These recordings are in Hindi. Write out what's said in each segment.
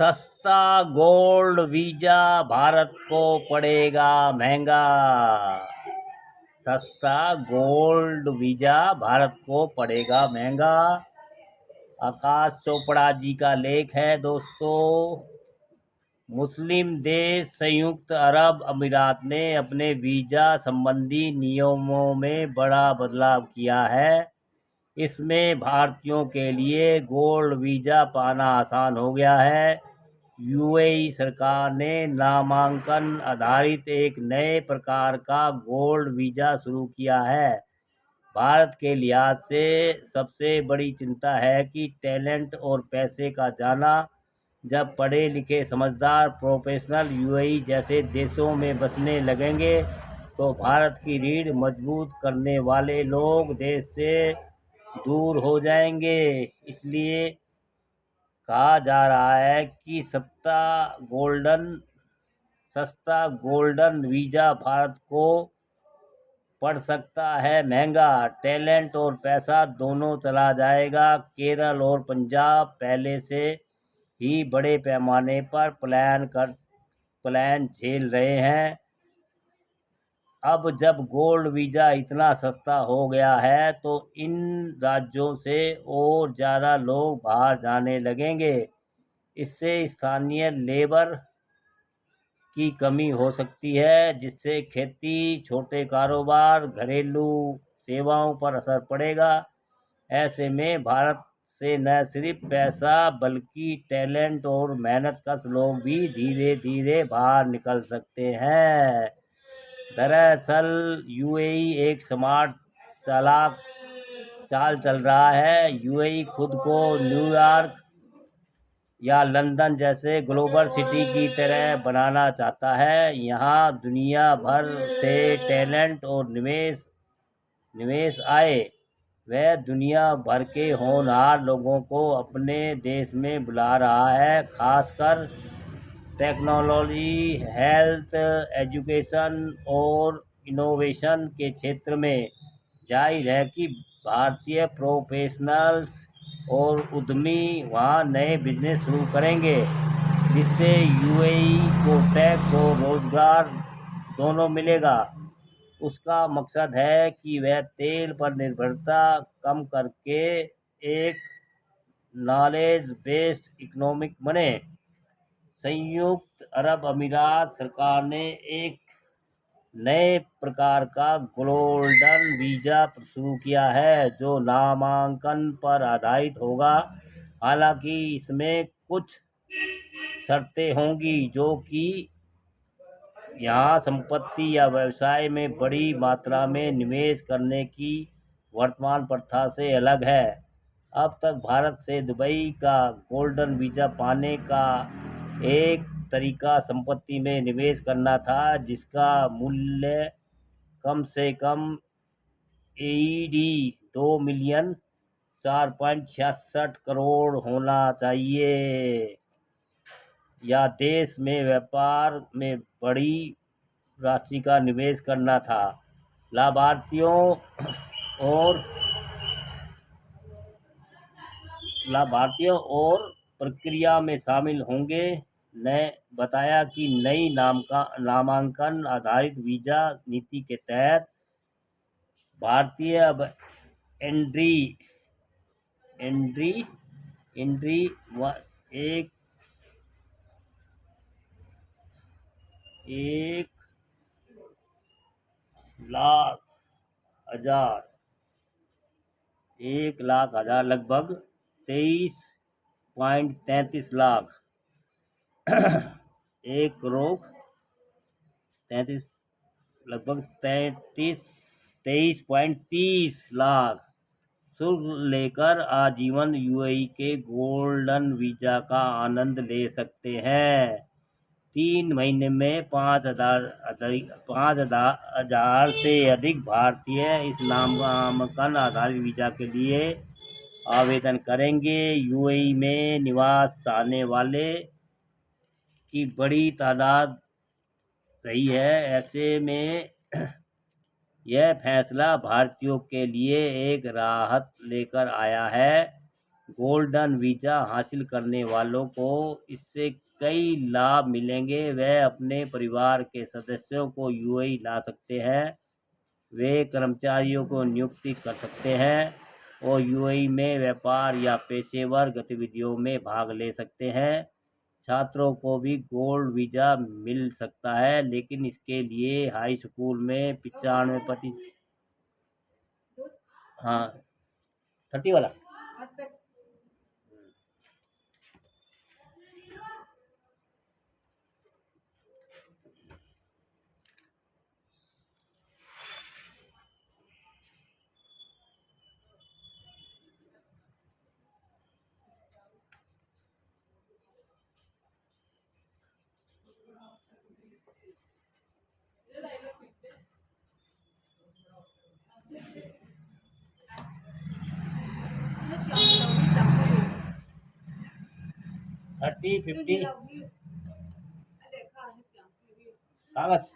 सस्ता गोल्ड वीजा भारत को पड़ेगा महंगा। सस्ता गोल्ड वीजा भारत को पड़ेगा महंगा। आकाश चोपड़ा जी का लेख है दोस्तों। मुस्लिम देश संयुक्त अरब अमीरात ने अपने वीजा संबंधी नियमों में बड़ा बदलाव किया है। इसमें भारतीयों के लिए गोल्ड वीजा पाना आसान हो गया है। यूएई सरकार ने नामांकन आधारित एक नए प्रकार का गोल्ड वीजा शुरू किया है। भारत के लिहाज से सबसे बड़ी चिंता है कि टैलेंट और पैसे का जाना। जब पढ़े लिखे समझदार प्रोफेशनल यूएई जैसे देशों में बसने लगेंगे तो भारत की रीढ़ मजबूत करने वाले लोग देश से दूर हो जाएंगे। इसलिए कहा जा रहा है कि सस्ता गोल्डन वीजा भारत को पड़ सकता है महंगा। टैलेंट और पैसा दोनों चला जाएगा। केरल और पंजाब पहले से ही बड़े पैमाने पर पलायन झेल रहे हैं। अब जब गोल्ड वीजा इतना सस्ता हो गया है तो इन राज्यों से और ज़्यादा लोग बाहर जाने लगेंगे। इससे स्थानीय लेबर की कमी हो सकती है, जिससे खेती, छोटे कारोबार, घरेलू सेवाओं पर असर पड़ेगा। ऐसे में भारत से न सिर्फ पैसा बल्कि टैलेंट और मेहनतकश लोग भी धीरे धीरे बाहर निकल सकते हैं। दरअसल यूएई एक स्मार्ट चालाक चाल चल रहा है। यूएई खुद को न्यूयॉर्क या लंदन जैसे ग्लोबल सिटी की तरह बनाना चाहता है। यहाँ दुनिया भर से टैलेंट और निवेश आए। वह दुनिया भर के होनहार लोगों को अपने देश में बुला रहा है, खासकर टेक्नोलॉजी, हेल्थ, एजुकेशन और इनोवेशन के क्षेत्र में। जाहिर है कि भारतीय प्रोफेशनल्स और उद्यमी वहाँ नए बिजनेस शुरू करेंगे, जिससे यूएई को टैक्स और रोजगार दोनों मिलेगा। उसका मकसद है कि वह तेल पर निर्भरता कम करके एक नॉलेज बेस्ड इकोनॉमिक बने। संयुक्त अरब अमीरात सरकार ने एक नए प्रकार का गोल्डन वीजा शुरू किया है, जो नामांकन पर आधारित होगा। हालांकि इसमें कुछ शर्तें होंगी, जो कि यहाँ संपत्ति या व्यवसाय में बड़ी मात्रा में निवेश करने की वर्तमान प्रथा से अलग है। अब तक भारत से दुबई का गोल्डन वीजा पाने का एक तरीका संपत्ति में निवेश करना था, जिसका मूल्य कम से कम एईडी 2 मिलियन 4.66 करोड़ होना चाहिए, या देश में व्यापार में बड़ी राशि का निवेश करना था। लाभार्थियों और प्रक्रिया में शामिल होंगे। ने बताया कि नई नामांकन आधारित वीजा नीति के तहत भारतीय अब एंट्री एक लाख हजार लगभग 23.33 लाख 1 करोड़ 33 लगभग 23.30 लाख शुल्क लेकर आजीवन यूएई के गोल्डन वीजा का आनंद ले सकते हैं। 3 महीने में 5,000 से अधिक भारतीय इस नामांकन आधारित वीजा के लिए आवेदन करेंगे। यूएई में निवास चाहने वाले की बड़ी तादाद रही है। ऐसे में यह फैसला भारतीयों के लिए एक राहत लेकर आया है। गोल्डन वीजा हासिल करने वालों को इससे कई लाभ मिलेंगे। वह अपने परिवार के सदस्यों को यूएई ला सकते हैं, वे कर्मचारियों को नियुक्ति कर सकते हैं और यूएई में व्यापार या पेशेवर गतिविधियों में भाग ले सकते हैं। छात्रों को भी गोल्ड वीजा मिल सकता है, लेकिन इसके लिए हाई स्कूल में 95%। हाँ, 30 वाला। थर्टी 50 कागज।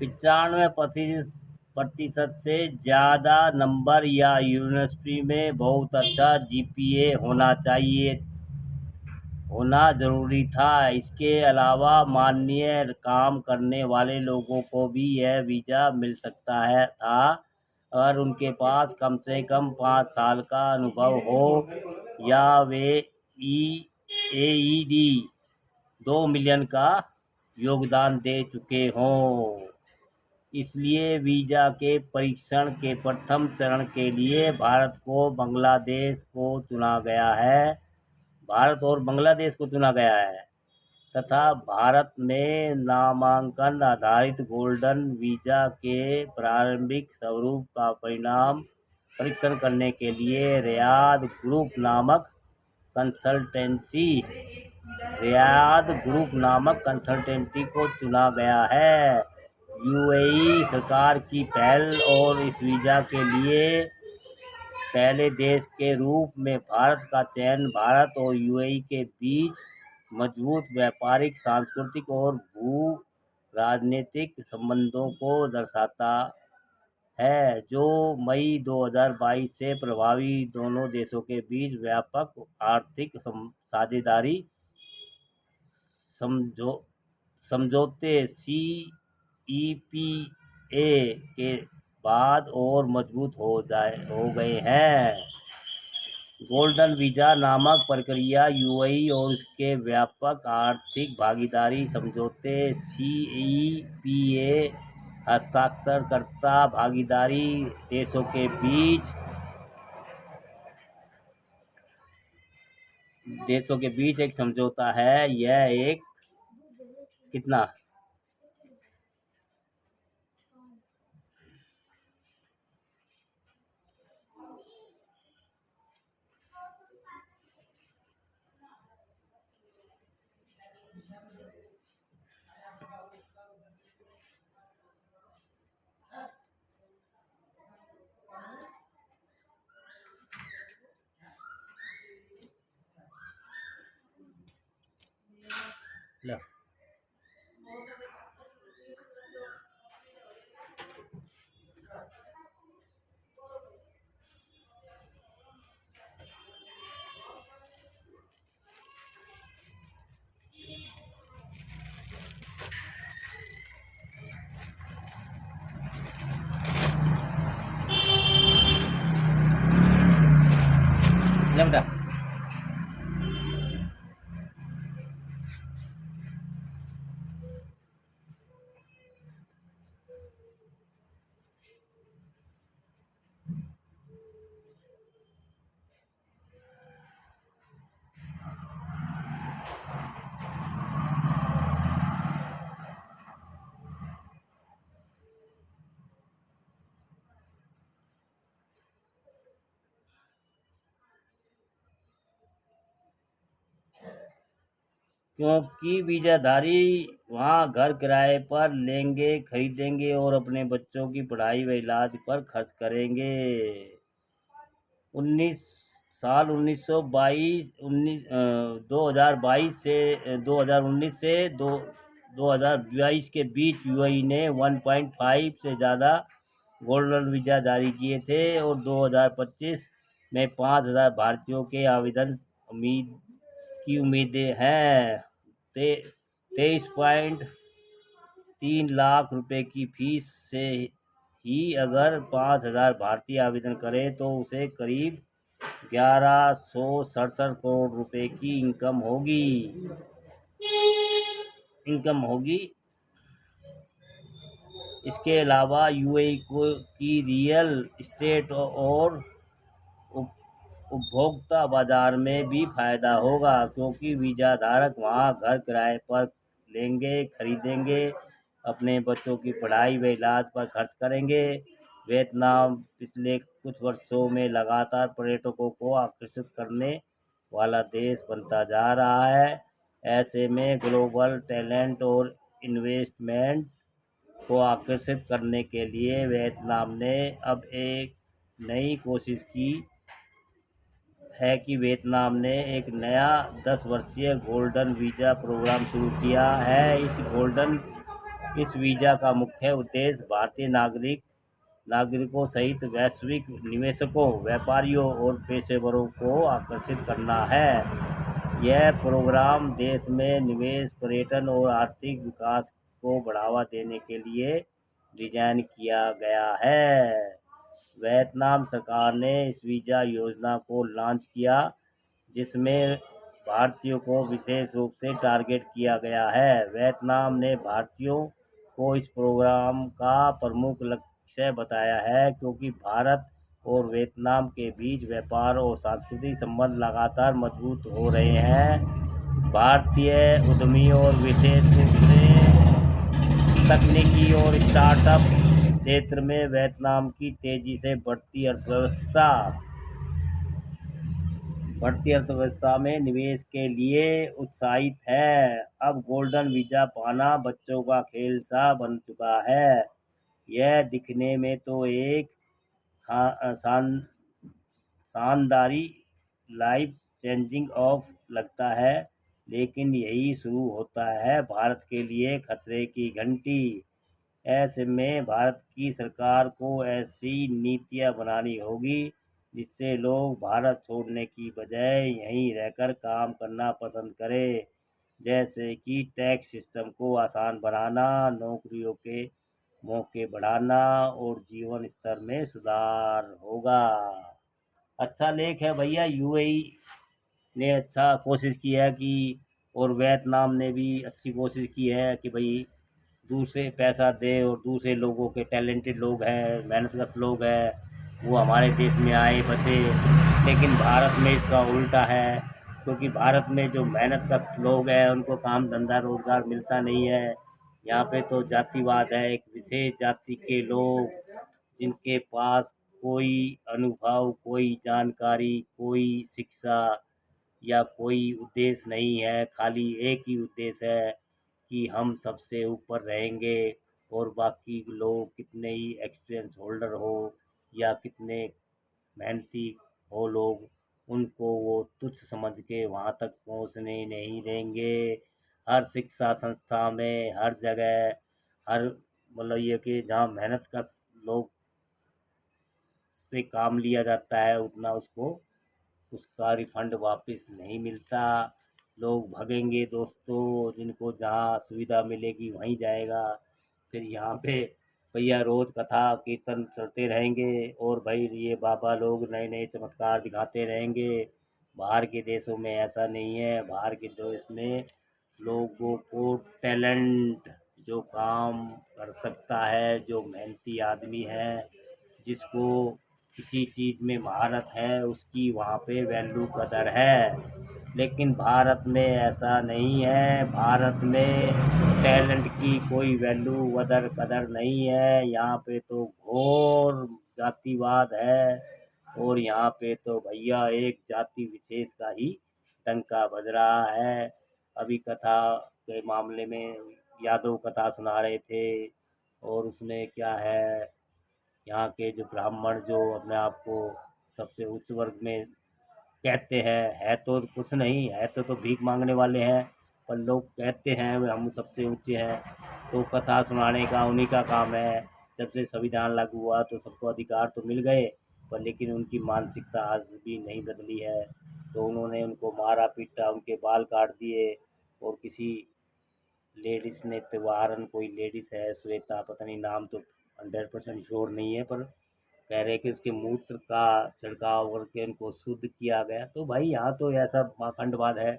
$95 प्रतिशत से ज़्यादा नंबर या यूनिवर्सिटी में बहुत अच्छा जीपीए होना जरूरी था। इसके अलावा माननीय काम करने वाले लोगों को भी यह वीज़ा मिल सकता था अगर उनके पास कम से कम 5 साल का अनुभव हो या वे एईडी 2 मिलियन का योगदान दे चुके हों। इसलिए वीज़ा के परीक्षण के प्रथम चरण के लिए भारत और बांग्लादेश को चुना गया है तथा भारत में नामांकन आधारित गोल्डन वीज़ा के प्रारंभिक स्वरूप का परीक्षण करने के लिए रियाद ग्रुप नामक कंसल्टेंसी को चुना गया है। यूएई सरकार की पहल और इस वीज़ा के लिए पहले देश के रूप में भारत का चयन भारत और यूएई के बीच मजबूत व्यापारिक, सांस्कृतिक और भू-राजनीतिक संबंधों को दर्शाता है, जो मई 2022 से प्रभावी दोनों देशों के बीच व्यापक आर्थिक साझेदारी समझौते सीईपीए के बाद और मजबूत हो गए हैं। गोल्डन वीज़ा नामक प्रक्रिया यूएई और उसके व्यापक आर्थिक भागीदारी समझौते सीईपीए हस्ताक्षरकर्ता भागीदारी देशों के बीच एक समझौता है। यह एक कितना लो। ले बेटा। क्योंकि वीजाधारी वहाँ घर किराए पर लेंगे, खरीदेंगे और अपने बच्चों की पढ़ाई व इलाज पर खर्च करेंगे। 19 साल 2022 से 2019 से 2022 के बीच यूएई ने 1.5 से ज़्यादा गोल्डन वीज़ा जारी किए थे और 2025 में 5,000 भारतीयों के आवेदन उम्मीदें हैं। 23.3 लाख रुपए की फीस से ही अगर 5,000 भारतीय आवेदन करें तो उसे करीब 1167 करोड़ रुपए की इनकम होगी। इसके अलावा यूएई की रियल एस्टेट और उपभोक्ता बाजार में भी फायदा होगा, क्योंकि वीजा धारक वहां घर किराए पर लेंगे, खरीदेंगे, अपने बच्चों की पढ़ाई व इलाज पर खर्च करेंगे। वियतनाम पिछले कुछ वर्षों में लगातार पर्यटकों को आकर्षित करने वाला देश बनता जा रहा है। ऐसे में ग्लोबल टैलेंट और इन्वेस्टमेंट को आकर्षित करने के लिए वियतनाम ने अब एक नई कोशिश की है कि वियतनाम ने एक नया 10 वर्षीय गोल्डन वीज़ा प्रोग्राम शुरू किया है। इस वीज़ा का मुख्य उद्देश्य भारतीय नागरिकों सहित वैश्विक निवेशकों, व्यापारियों और पेशेवरों को आकर्षित करना है। यह प्रोग्राम देश में निवेश, पर्यटन और आर्थिक विकास को बढ़ावा देने के लिए डिजाइन किया गया है। वियतनाम सरकार ने इस वीज़ा योजना को लॉन्च किया, जिसमें भारतीयों को विशेष रूप से टारगेट किया गया है। वियतनाम ने भारतीयों को इस प्रोग्राम का प्रमुख लक्ष्य बताया है, क्योंकि भारत और वियतनाम के बीच व्यापार और सांस्कृतिक संबंध लगातार मजबूत हो रहे हैं। भारतीय उद्यमियों और विशेष रूप से तकनीकी और स्टार्टअप क्षेत्र में वियतनाम की तेजी से बढ़ती अर्थव्यवस्था में निवेश के लिए उत्साहित है। अब गोल्डन वीजा पाना बच्चों का खेल सा बन चुका है। यह दिखने में तो एक शानदारी लाइफ चेंजिंग ऑफ लगता है, लेकिन यही शुरू होता है भारत के लिए खतरे की घंटी। ऐसे में भारत की सरकार को ऐसी नीतियां बनानी होगी जिससे लोग भारत छोड़ने की बजाय यहीं रहकर काम करना पसंद करें, जैसे कि टैक्स सिस्टम को आसान बनाना, नौकरियों के मौके बढ़ाना और जीवन स्तर में सुधार होगा। अच्छा लेख है भैया। यूएई ने अच्छा कोशिश की है कि, और वियतनाम ने भी अच्छी कोशिश की है कि भाई दूसरे पैसा दे और दूसरे लोगों के टैलेंटेड लोग हैं, मेहनतकश लोग हैं, वो हमारे देश में आए बचे। लेकिन भारत में इसका उल्टा है, क्योंकि भारत में जो मेहनतकश लोग हैं उनको काम धंधा रोजगार मिलता नहीं है। यहाँ पे तो जातिवाद है, एक विशेष जाति के लोग जिनके पास कोई अनुभव, कोई जानकारी, कोई शिक्षा या कोई उद्देश्य नहीं है, खाली एक ही उद्देश्य है कि हम सबसे ऊपर रहेंगे और बाकी लोग कितने ही एक्सपीरियंस होल्डर हो या कितने मेहनती हो लोग, उनको वो तुच्छ समझ के वहाँ तक पहुँचने नहीं देंगे। हर शिक्षा संस्था में, हर जगह, हर मतलब ये कि जहाँ मेहनत का लोग से काम लिया जाता है उतना उसका रिफंड वापस नहीं मिलता। लोग भगेंगे दोस्तों, जिनको जहाँ सुविधा मिलेगी वहीं जाएगा। फिर यहाँ पे भैया रोज़ कथा कीर्तन चलते रहेंगे और भाई ये बाबा लोग नए नए चमत्कार दिखाते रहेंगे। बाहर के देशों में ऐसा नहीं है। बाहर के देश में लोगों को टैलेंट, जो काम कर सकता है, जो मेहनती आदमी है, जिसको किसी चीज़ में महारत है, उसकी वहाँ पे वैल्यू कदर है। लेकिन भारत में ऐसा नहीं है। भारत में टैलेंट की कोई वैल्यू वदर कदर नहीं है। यहाँ पे तो घोर जातिवाद है और यहाँ पे तो भैया एक जाति विशेष का ही डंका बज रहा है। अभी कथा के मामले में यादव कथा सुना रहे थे, और उसमें क्या है, यहाँ के जो ब्राह्मण जो अपने आप को सबसे उच्च वर्ग में कहते हैं, है तो कुछ नहीं है, तो भीख मांगने वाले हैं, पर लोग कहते हैं हम सबसे ऊंचे हैं। तो कथा सुनाने का उन्हीं का काम है। जब से संविधान लागू हुआ तो सबको अधिकार तो मिल गए, पर लेकिन उनकी मानसिकता आज भी नहीं बदली है। तो उन्होंने उनको मारा पीटा, उनके बाल काट दिए। और किसी लेडीज़ ने, त्योहारन कोई लेडीज़ है श्वेता, पता नहीं नाम तो 100% श्योर नहीं है, पर कह रहे कि उसके मूत्र का छिड़काव करके उनको शुद्ध किया गया। तो भाई यहाँ तो ऐसा पाखंडवाद है,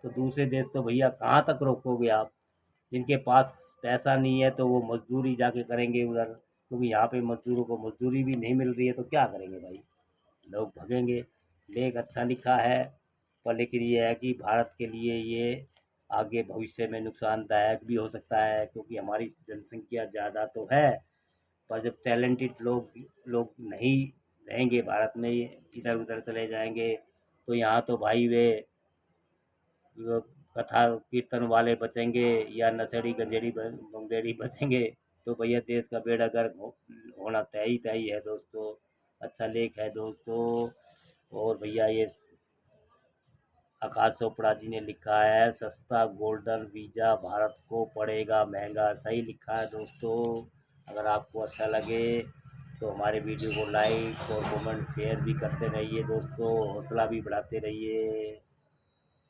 तो दूसरे देश तो भैया कहाँ तक रोकोगे आप। जिनके पास पैसा नहीं है तो वो मजदूरी जाके करेंगे उधर, क्योंकि यहाँ पे मजदूरों को मजदूरी भी नहीं मिल रही है, तो क्या करेंगे भाई, लोग भगेंगे। लेख अच्छा लिखा है, पर लेकिन ये है कि भारत के लिए ये आगे भविष्य में नुकसानदायक भी हो सकता है, क्योंकि हमारी जनसंख्या ज़्यादा तो है, पर जब टैलेंटेड लोग लोग नहीं रहेंगे भारत में, इधर उधर चले जाएंगे, तो यहाँ तो भाई वे वो कथा कीर्तन वाले बचेंगे, या नशेड़ी गंजेड़ी बंगेड़ी बचेंगे। तो भैया देश का बेड़ा गर्क होना तय ही है दोस्तों। अच्छा लेख है दोस्तों। और भैया ये आकाश चोपड़ा जी ने लिखा है, सस्ता गोल्डन वीज़ा भारत को पड़ेगा महंगा। सही लिखा है दोस्तों। अगर आपको अच्छा लगे तो हमारे वीडियो को लाइक और कमेंट शेयर भी करते रहिए दोस्तों, हौसला भी बढ़ाते रहिए।